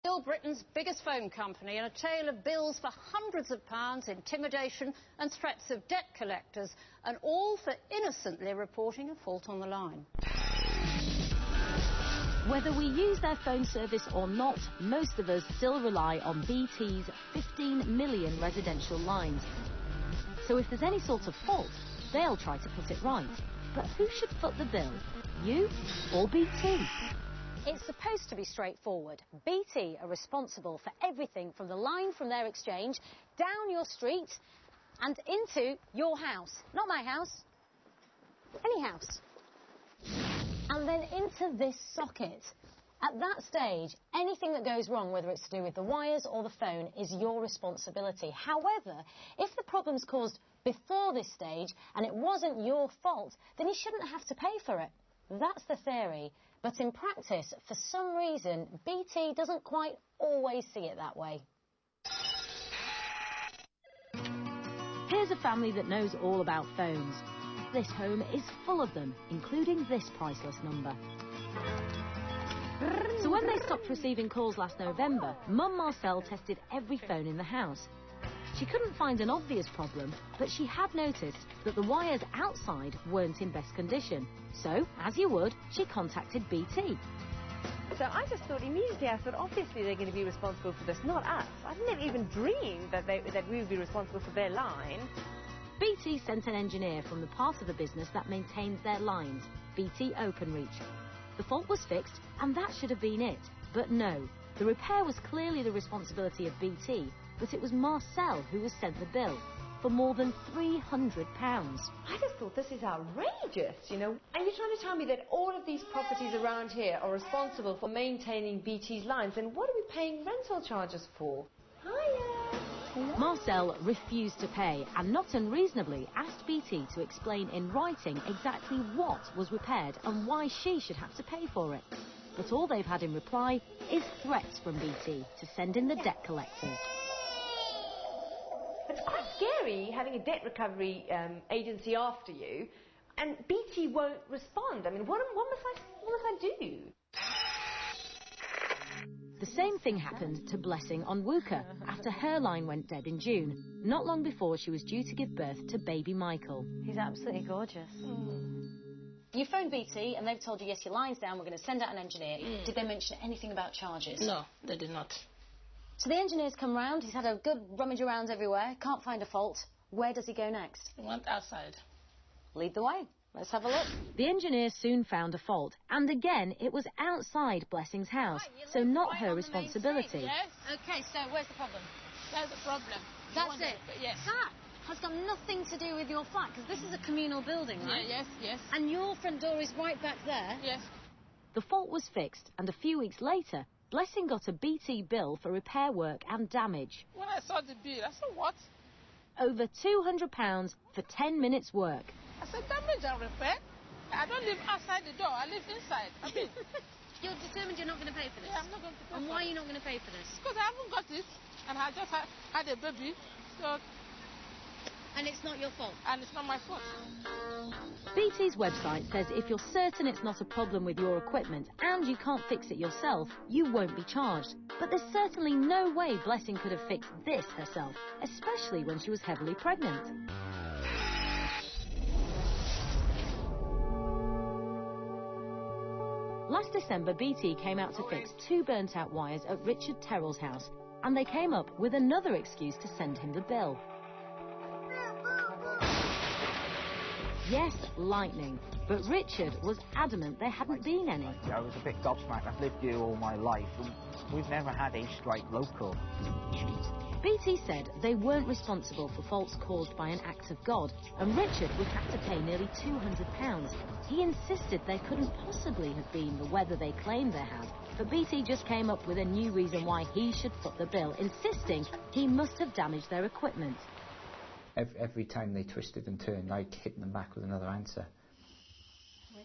Still Britain's biggest phone company, and a tale of bills for hundreds of pounds, intimidation and threats of debt collectors, and all for innocently reporting a fault on the line. Whether we use their phone service or not, most of us still rely on BT's 15 million residential lines. So if there's any sort of fault, they'll try to put it right. But who should foot the bill? You or BT? It's supposed to be straightforward. BT are responsible for everything from the line from their exchange, down your street and into your house. Not my house, any house. And then into this socket. At that stage, anything that goes wrong, whether it's to do with the wires or the phone, is your responsibility. However, if the problem's caused before this stage and it wasn't your fault, then you shouldn't have to pay for it. That's the theory. But in practice, for some reason, BT doesn't quite always see it that way. Here's a family that knows all about phones. This home is full of them, including this priceless number. So when they stopped receiving calls last November, Mum Marcel tested every phone in the house. She couldn't find an obvious problem, but she had noticed that the wires outside weren't in best condition. So, as you would, she contacted BT. So I just thought immediately, obviously they're going to be responsible for this, not us. I've never even dreamed that we would be responsible for their line. BT sent an engineer from the part of the business that maintains their lines, BT Openreach. The fault was fixed, and that should have been it. But no, the repair was clearly the responsibility of BT, but it was Marcel who was sent the bill for more than £300. I just thought, this is outrageous, you know. And you're trying to tell me that all of these properties around here are responsible for maintaining BT's lines, and what are we paying rental charges for? Hiya! Marcel refused to pay and not unreasonably asked BT to explain in writing exactly what was repaired and why she should have to pay for it. But all they've had in reply is threats from BT to send in the debt collectors. It's quite scary having a debt recovery agency after you, and BT won't respond. I mean, what must I do? The same thing happened to Blessing on Wooker after her line went dead in June, not long before she was due to give birth to baby Michael. He's absolutely gorgeous. You phoned BT and they've told you, yes, your line's down, we're going to send out an engineer. Did they mention anything about charges? No, they did not. So the engineer's come round, he's had a good rummage around everywhere, can't find a fault. Where does he go next? He went outside. Lead the way. Let's have a look. The engineer soon found a fault, and again it was outside Blessing's house, so not her responsibility. Yes. OK, so where's the problem? That's the problem. That's it? Yes. That has got nothing to do with your flat, because this is a communal building, right? Yeah, yes. And your front door is right back there? Yes. The fault was fixed, and a few weeks later, Blessing got a BT bill for repair work and damage. When I saw the bill, I said, what? Over £200 for 10 minutes work. I said, damage and repair? I don't live outside the door, I live inside. I mean, You're determined you're not going to pay for this? yeah, I'm not going to pay And for why are it. you not going to pay for this? Because I haven't got it, and I just had a baby, so... And it's not your fault? And it's not my fault. BT's website says if you're certain it's not a problem with your equipment and you can't fix it yourself, you won't be charged. But there's certainly no way Blessing could have fixed this herself, especially when she was heavily pregnant. Last December, BT came out to fix 2 burnt-out wires at Richard Terrell's house, and they came up with another excuse to send him the bill. Yes, lightning. But Richard was adamant there hadn't been any. I was a bit gobsmacked. I've lived here all my life, and we've never had a strike local. BT said they weren't responsible for faults caused by an act of God, and Richard would have to pay nearly £200. He insisted there couldn't possibly have been the weather they claimed they had, but BT just came up with a new reason why he should foot the bill, insisting he must have damaged their equipment. Every time they twisted and turned, I'd hit them back with another answer.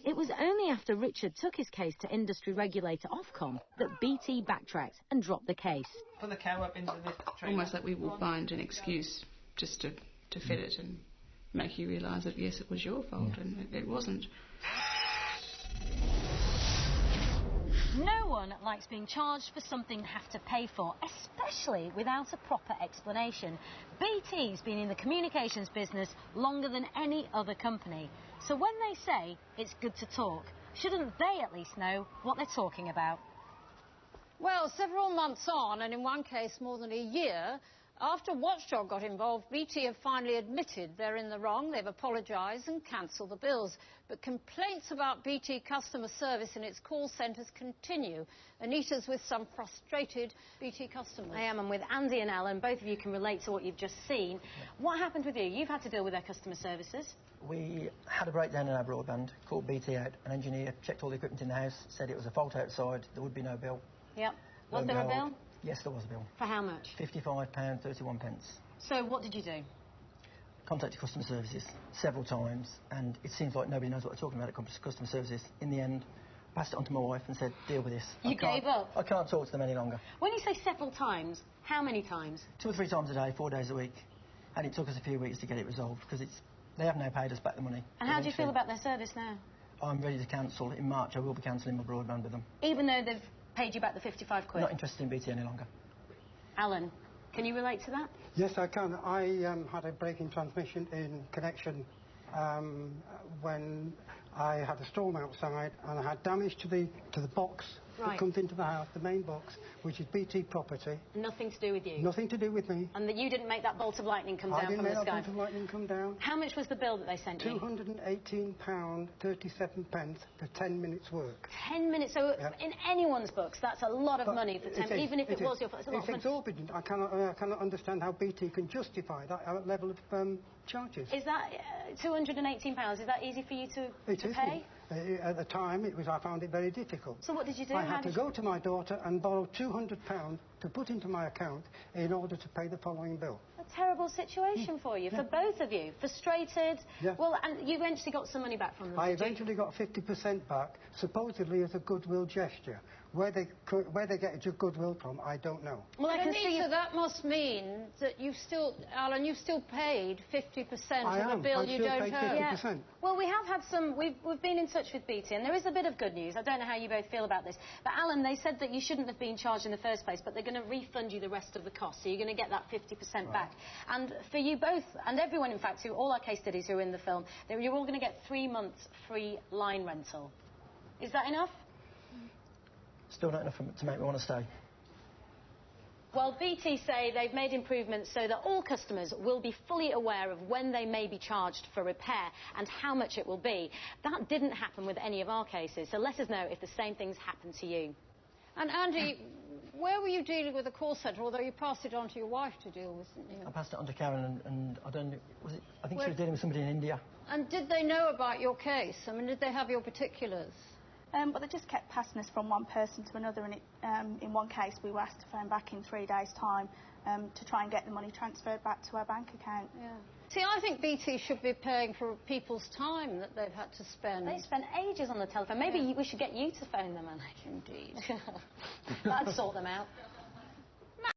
It was only after Richard took his case to industry regulator Ofcom that BT backtracked and dropped the case. Put the cow up into this trailer. Almost like we will find an excuse just to fit it and make you realise that, yes, it was your fault, and it wasn't. No one likes being charged for something they have to pay for, especially without a proper explanation. BT's been in the communications business longer than any other company. So when they say it's good to talk, shouldn't they at least know what they're talking about? Well, several months on, and in one case more than a year, after Watchdog got involved, BT have finally admitted they're in the wrong. They've apologised and cancelled the bills. But complaints about BT customer service in its call centres continue. Anita's with some frustrated BT customers. I am, and with Andy and Alan, both of you can relate to what you've just seen. What happened with you? You've had to deal with their customer services. We had a breakdown in our broadband, called BT out. An engineer checked all the equipment in the house, said it was a fault outside, there would be no bill. Yep. Was there a bill? Yes, there was a bill. For how much? £55.31. So what did you do? Contacted customer services several times, and it seems like nobody knows what they're talking about at customer services. In the end, passed it on to my wife and said, deal with this. You gave up? I can't talk to them any longer. When you say several times, how many times? 2 or 3 times a day, 4 days a week. And it took us a few weeks to get it resolved, because they have now paid us back the money. And how do you feel about their service now? I'm ready to cancel. In March, I will be cancelling my broadband with them. Even though they've paid you back the 55 quid? Not interested in BT any longer. Alan, can you relate to that? Yes, I can. I had a break in transmission in connection when I had a storm outside, and I had damage to the box that comes into the house, the main box, which is BT property. Nothing to do with you? Nothing to do with me. And that you didn't make that bolt of lightning come down from the sky? I didn't make that bolt of lightning come down. How much was the bill that they sent you? £218.37 for 10 minutes work. 10 minutes? So in anyone's books, that's a lot of money for 10 minutes, even if it was your fault. It's exorbitant. I cannot understand how BT can justify that level of charges. Is that £218? Is that easy for you to pay? At the time, I found it very difficult. So what did you do? I had to go to my daughter and borrow £200 to put into my account in order to pay the following bill. A terrible situation for you, for both of you. Frustrated. Yeah. Well, and you eventually got some money back from them. I eventually got 50% back, supposedly as a goodwill gesture. Where they get a goodwill from, I don't know. Well, I can see that must mean that Alan, you've still paid 50% of the bill you don't owe. Yeah. Well, we have had some. We've been in touch with BT, and there is a bit of good news. I don't know how you both feel about this, but Alan, they said that you shouldn't have been charged in the first place, but they're going to refund you the rest of the cost, so you're going to get that 50% back. And for you both, and everyone, in fact, all our case studies who are in the film, you're all going to get 3 months free line rental. Is that enough? Still not enough to make me want to stay. Well, BT say they've made improvements so that all customers will be fully aware of when they may be charged for repair and how much it will be. That didn't happen with any of our cases, so let us know if the same things happen to you. And Andy, where were you dealing with the call centre, although you passed it on to your wife to deal with, didn't you? I passed it on to Karen, and I don't know, I think she was dealing with somebody in India. And did they know about your case? I mean, did they have your particulars? But they just kept passing us from one person to another, and in one case we were asked to phone back in 3 days' time to try and get the money transferred back to our bank account. Yeah. See, I think BT should be paying for people's time that they've had to spend. They spend ages on the telephone. Maybe we should get you to phone them, Anna. Indeed. That'd sort them out.